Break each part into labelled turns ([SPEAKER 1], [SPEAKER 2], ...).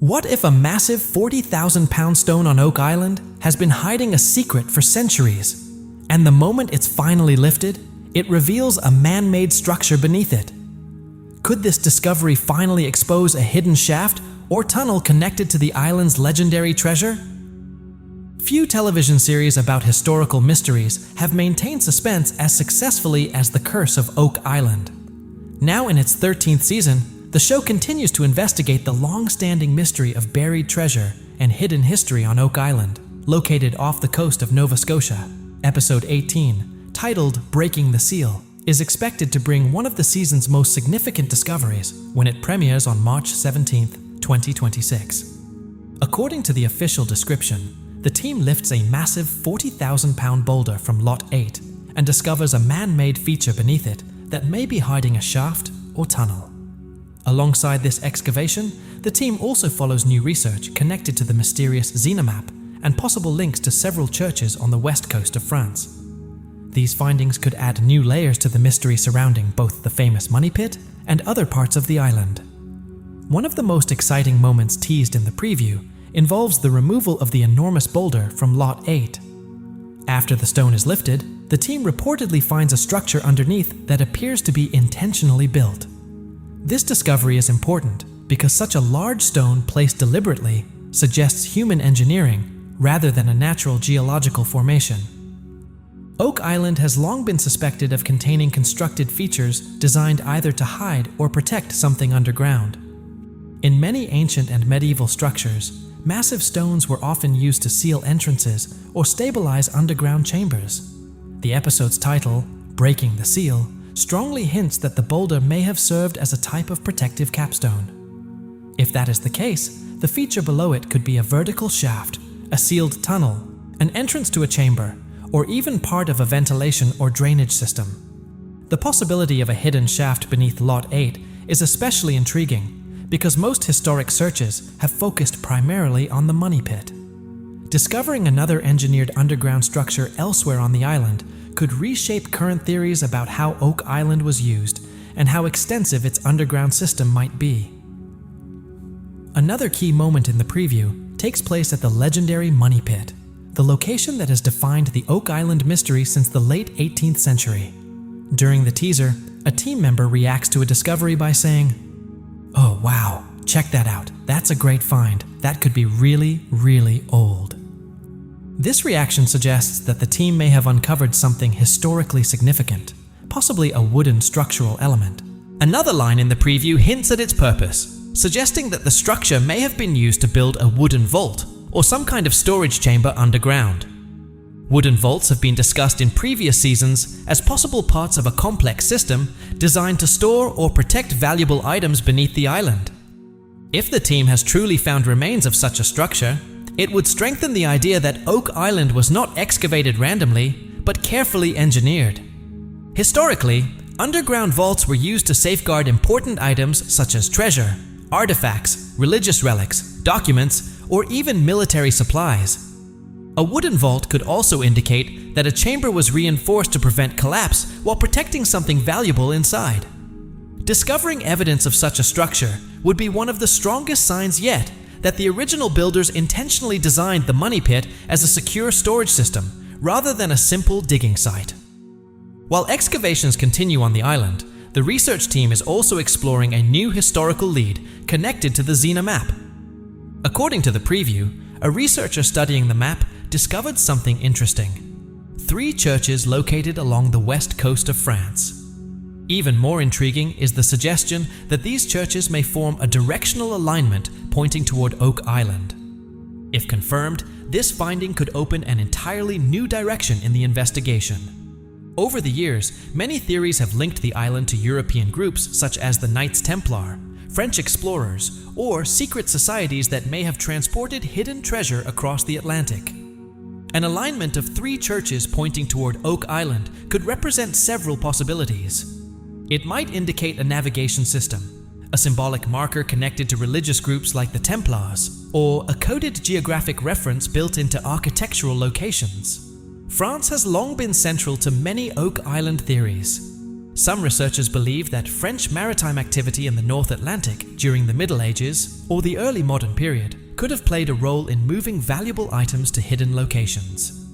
[SPEAKER 1] What if a massive 40,000-pound stone on Oak Island has been hiding a secret for centuries, and the moment it's finally lifted, it reveals a man-made structure beneath it? Could this discovery finally expose a hidden shaft or tunnel connected to the island's legendary treasure? Few television series about historical mysteries have maintained suspense as successfully as The Curse of Oak Island. Now in its 13th season, the show continues to investigate the long-standing mystery of buried treasure and hidden history on Oak Island, located off the coast of Nova Scotia. Episode 18, titled Breaking the Seal, is expected to bring one of the season's most significant discoveries when it premieres on March 17, 2026. According to the official description, the team lifts a massive 40,000-pound boulder from Lot 8 and discovers a man-made feature beneath it that may be hiding a shaft or tunnel. Alongside this excavation, the team also follows new research connected to the mysterious Lagina map and possible links to several churches on the west coast of France. These findings could add new layers to the mystery surrounding both the famous money pit and other parts of the island. One of the most exciting moments teased in the preview involves the removal of the enormous boulder from Lot 8. After the stone is lifted, the team reportedly finds a structure underneath that appears to be intentionally built. This discovery is important because such a large stone placed deliberately suggests human engineering rather than a natural geological formation. Oak Island has long been suspected of containing constructed features designed either to hide or protect something underground. In many ancient and medieval structures, massive stones were often used to seal entrances or stabilize underground chambers. The episode's title, Breaking the Seal, strongly hints that the boulder may have served as a type of protective capstone. If that is the case, the feature below it could be a vertical shaft, a sealed tunnel, an entrance to a chamber, or even part of a ventilation or drainage system. The possibility of a hidden shaft beneath Lot 8 is especially intriguing because most historic searches have focused primarily on the money pit. Discovering another engineered underground structure elsewhere on the island could reshape current theories about how Oak Island was used and how extensive its underground system might be. Another key moment in the preview takes place at the legendary money pit, the location that has defined the Oak Island mystery since the late 18th century. During the teaser, a team member reacts to a discovery by saying, "Oh wow, check that out. That's a great find. That could be really, really old." This reaction suggests that the team may have uncovered something historically significant, possibly a wooden structural element. Another line in the preview hints at its purpose, suggesting that the structure may have been used to build a wooden vault or some kind of storage chamber underground. Wooden vaults have been discussed in previous seasons as possible parts of a complex system designed to store or protect valuable items beneath the island. If the team has truly found remains of such a structure, it would strengthen the idea that Oak Island was not excavated randomly, but carefully engineered. Historically, underground vaults were used to safeguard important items such as treasure, artifacts, religious relics, documents, or even military supplies. A wooden vault could also indicate that a chamber was reinforced to prevent collapse while protecting something valuable inside. Discovering evidence of such a structure would be one of the strongest signs yet that the original builders intentionally designed the money pit as a secure storage system rather than a simple digging site. While excavations continue on the island, the research team is also exploring a new historical lead connected to the Lagina map. According to the preview, a researcher studying the map discovered something interesting: 3 churches located along the west coast of France. Even more intriguing is the suggestion that these churches may form a directional alignment pointing toward Oak Island. If confirmed, this finding could open an entirely new direction in the investigation. Over the years, many theories have linked the island to European groups such as the Knights Templar, French explorers, or secret societies that may have transported hidden treasure across the Atlantic. An alignment of 3 churches pointing toward Oak Island could represent several possibilities. It might indicate a navigation system, a symbolic marker connected to religious groups like the Templars, or a coded geographic reference built into architectural locations. France has long been central to many Oak Island theories. Some researchers believe that French maritime activity in the North Atlantic during the Middle Ages or the early modern period could have played a role in moving valuable items to hidden locations.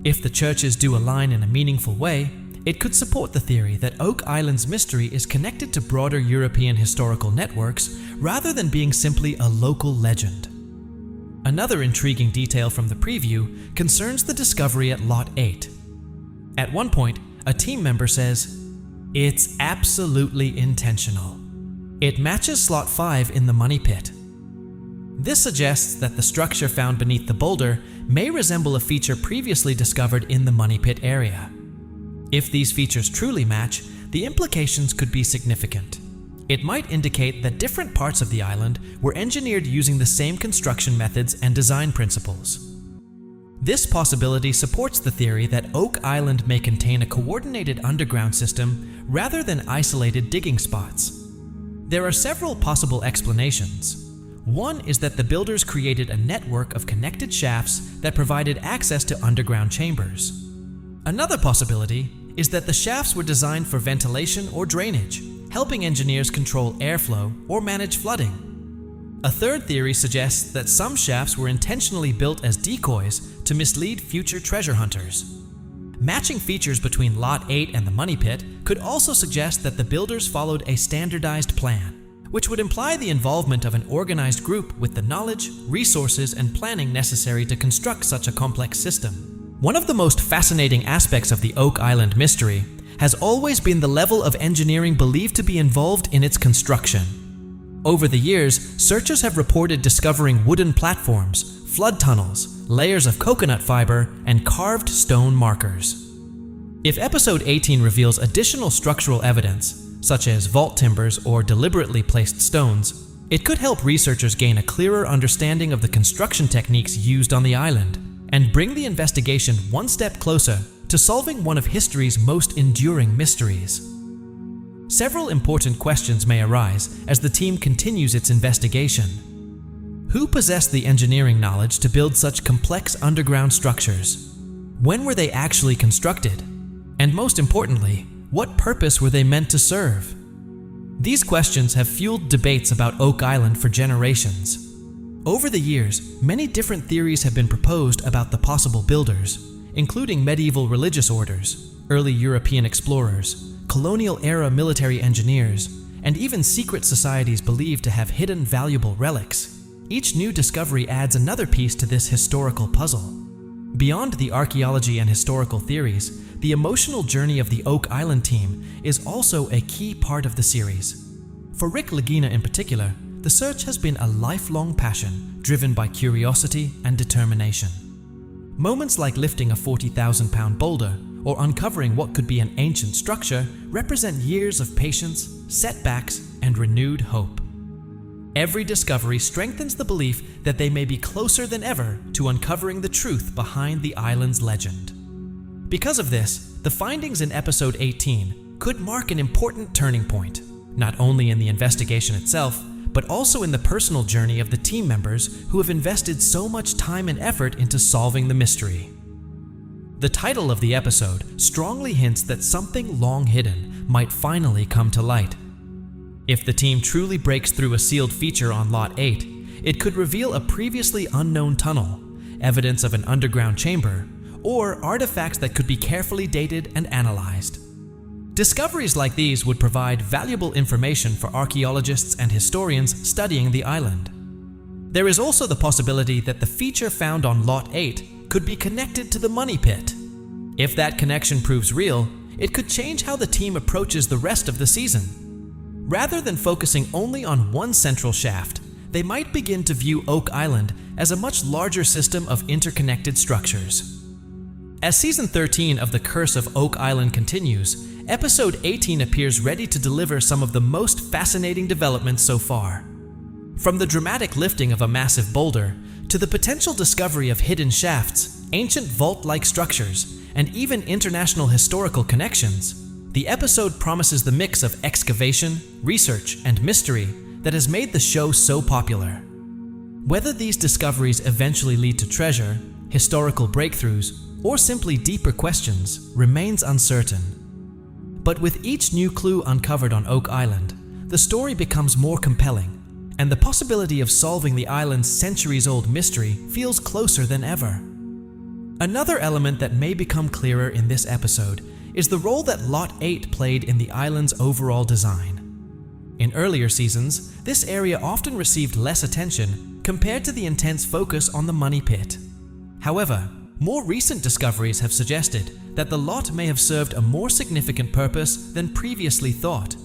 [SPEAKER 1] If the churches do align in a meaningful way, it could support the theory that Oak Island's mystery is connected to broader European historical networks rather than being simply a local legend. Another intriguing detail from the preview concerns the discovery at Lot 8. At one point, a team member says, "It's absolutely intentional. It matches Slot 5 in the money pit." This suggests that the structure found beneath the boulder may resemble a feature previously discovered in the money pit area. If these features truly match, the implications could be significant. It might indicate that different parts of the island were engineered using the same construction methods and design principles. This possibility supports the theory that Oak Island may contain a coordinated underground system rather than isolated digging spots. There are several possible explanations. One is that the builders created a network of connected shafts that provided access to underground chambers. Another possibility is that the shafts were designed for ventilation or drainage, helping engineers control airflow or manage flooding. A third theory suggests that some shafts were intentionally built as decoys to mislead future treasure hunters. Matching features between Lot 8 and the money pit could also suggest that the builders followed a standardized plan, which would imply the involvement of an organized group with the knowledge, resources, and planning necessary to construct such a complex system. One of the most fascinating aspects of the Oak Island mystery has always been the level of engineering believed to be involved in its construction. Over the years, searchers have reported discovering wooden platforms, flood tunnels, layers of coconut fiber, and carved stone markers. If Episode 18 reveals additional structural evidence, such as vault timbers or deliberately placed stones, it could help researchers gain a clearer understanding of the construction techniques used on the island and bring the investigation one step closer to solving one of history's most enduring mysteries. Several important questions may arise as the team continues its investigation. Who possessed the engineering knowledge to build such complex underground structures? When were they actually constructed? And most importantly, what purpose were they meant to serve? These questions have fueled debates about Oak Island for generations. Over the years, many different theories have been proposed about the possible builders, including medieval religious orders, early European explorers, colonial-era military engineers, and even secret societies believed to have hidden valuable relics. Each new discovery adds another piece to this historical puzzle. Beyond the archaeology and historical theories, the emotional journey of the Oak Island team is also a key part of the series. For Rick Lagina in particular, the search has been a lifelong passion driven by curiosity and determination. Moments like lifting a 40,000-pound boulder or uncovering what could be an ancient structure represent years of patience, setbacks, and renewed hope. Every discovery strengthens the belief that they may be closer than ever to uncovering the truth behind the island's legend. Because of this, the findings in Episode 18 could mark an important turning point, not only in the investigation itself, but also in the personal journey of the team members who have invested so much time and effort into solving the mystery. The title of the episode strongly hints that something long hidden might finally come to light. If the team truly breaks through a sealed feature on Lot 8, it could reveal a previously unknown tunnel, evidence of an underground chamber, or artifacts that could be carefully dated and analyzed. Discoveries like these would provide valuable information for archaeologists and historians studying the island. There is also the possibility that the feature found on Lot 8 could be connected to the money pit. If that connection proves real, it could change how the team approaches the rest of the season. Rather than focusing only on one central shaft, they might begin to view Oak Island as a much larger system of interconnected structures. As Season 13 of The Curse of Oak Island continues, Episode 18 appears ready to deliver some of the most fascinating developments so far. From the dramatic lifting of a massive boulder, to the potential discovery of hidden shafts, ancient vault-like structures, and even international historical connections, the episode promises the mix of excavation, research, and mystery that has made the show so popular. Whether these discoveries eventually lead to treasure, historical breakthroughs, or simply deeper questions remains uncertain. But with each new clue uncovered on Oak Island, the story becomes more compelling, and the possibility of solving the island's centuries-old mystery feels closer than ever. Another element that may become clearer in this episode is the role that Lot 8 played in the island's overall design. In earlier seasons, this area often received less attention compared to the intense focus on the money pit. However, more recent discoveries have suggested that the lot may have served a more significant purpose than previously thought.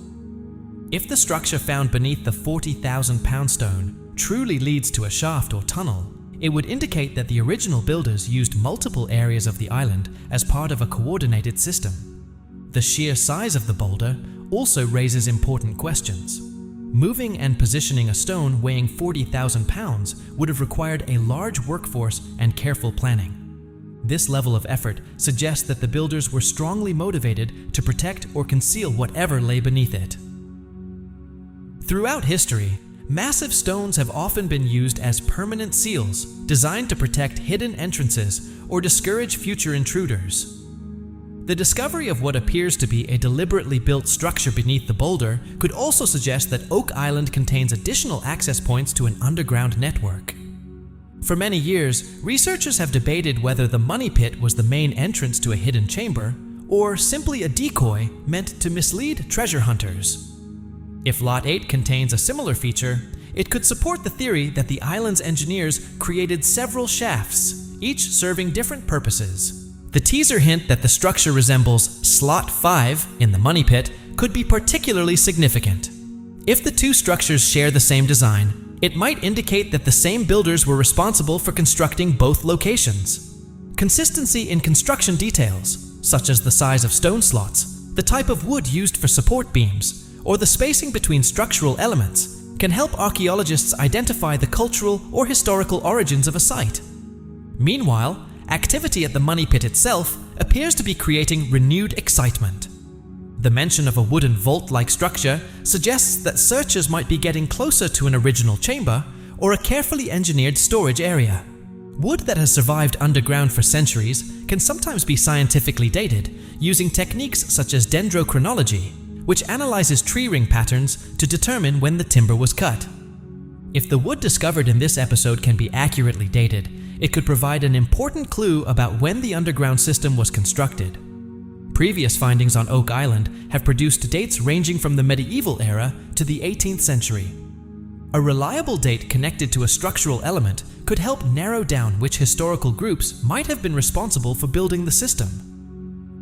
[SPEAKER 1] If the structure found beneath the 40,000-pound stone truly leads to a shaft or tunnel, it would indicate that the original builders used multiple areas of the island as part of a coordinated system. The sheer size of the boulder also raises important questions. Moving and positioning a stone weighing 40,000 pounds would have required a large workforce and careful planning. This level of effort suggests that the builders were strongly motivated to protect or conceal whatever lay beneath it. Throughout history, massive stones have often been used as permanent seals designed to protect hidden entrances or discourage future intruders. The discovery of what appears to be a deliberately built structure beneath the boulder could also suggest that Oak Island contains additional access points to an underground network. For many years, researchers have debated whether the money pit was the main entrance to a hidden chamber, or simply a decoy meant to mislead treasure hunters. If Lot 8 contains a similar feature, it could support the theory that the island's engineers created several shafts, each serving different purposes. The teaser hint that the structure resembles Slot 5 in the money pit could be particularly significant. If the two structures share the same design, it might indicate that the same builders were responsible for constructing both locations. Consistency in construction details, such as the size of stone slots, the type of wood used for support beams, or the spacing between structural elements, can help archaeologists identify the cultural or historical origins of a site. Meanwhile, activity at the money pit itself appears to be creating renewed excitement. The mention of a wooden vault-like structure suggests that searchers might be getting closer to an original chamber or a carefully engineered storage area. Wood that has survived underground for centuries can sometimes be scientifically dated using techniques such as dendrochronology, which analyzes tree ring patterns to determine when the timber was cut. If the wood discovered in this episode can be accurately dated, it could provide an important clue about when the underground system was constructed. Previous findings on Oak Island have produced dates ranging from the medieval era to the 18th century. A reliable date connected to a structural element could help narrow down which historical groups might have been responsible for building the system.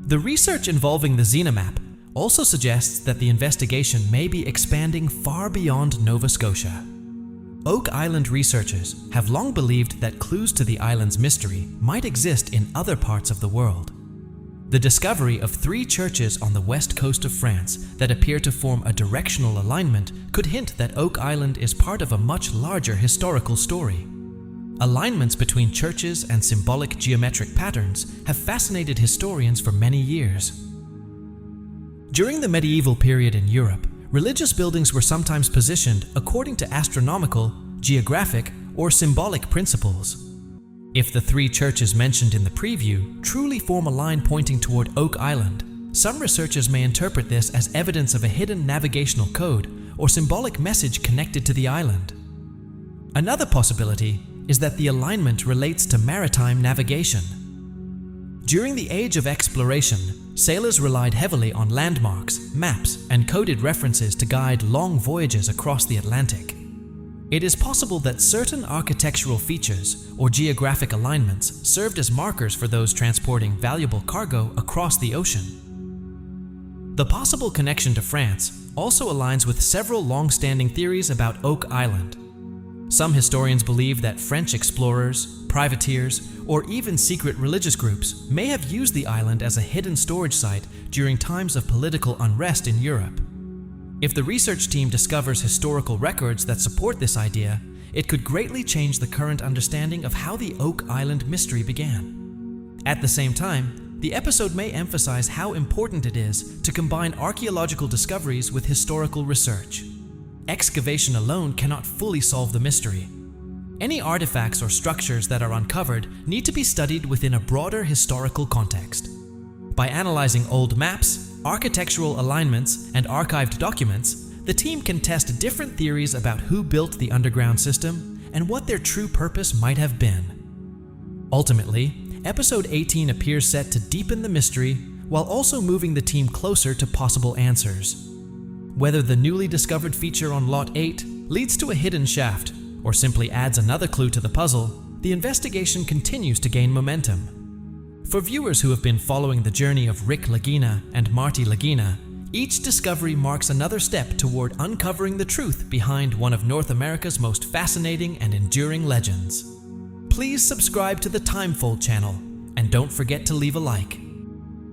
[SPEAKER 1] The research involving the Lagina map also suggests that the investigation may be expanding far beyond Nova Scotia. Oak Island researchers have long believed that clues to the island's mystery might exist in other parts of the world. The discovery of 3 churches on the west coast of France that appear to form a directional alignment could hint that Oak Island is part of a much larger historical story. Alignments between churches and symbolic geometric patterns have fascinated historians for many years. During the medieval period in Europe, religious buildings were sometimes positioned according to astronomical, geographic, or symbolic principles. If the 3 churches mentioned in the preview truly form a line pointing toward Oak Island, some researchers may interpret this as evidence of a hidden navigational code or symbolic message connected to the island. Another possibility is that the alignment relates to maritime navigation. During the age of exploration, sailors relied heavily on landmarks, maps, and coded references to guide long voyages across the Atlantic. It is possible that certain architectural features or geographic alignments served as markers for those transporting valuable cargo across the ocean. The possible connection to France also aligns with several long-standing theories about Oak Island. Some historians believe that French explorers, privateers, or even secret religious groups may have used the island as a hidden storage site during times of political unrest in Europe. If the research team discovers historical records that support this idea, it could greatly change the current understanding of how the Oak Island mystery began. At the same time, the episode may emphasize how important it is to combine archaeological discoveries with historical research. Excavation alone cannot fully solve the mystery. Any artifacts or structures that are uncovered need to be studied within a broader historical context. By analyzing old maps, architectural alignments, and archived documents, the team can test different theories about who built the underground system and what their true purpose might have been. Ultimately, Episode 18 appears set to deepen the mystery while also moving the team closer to possible answers. Whether the newly discovered feature on Lot 8 leads to a hidden shaft or simply adds another clue to the puzzle, the investigation continues to gain momentum. For viewers who have been following the journey of Rick Lagina and Marty Lagina, each discovery marks another step toward uncovering the truth behind one of North America's most fascinating and enduring legends. Please subscribe to the Timefold channel, and don't forget to leave a like.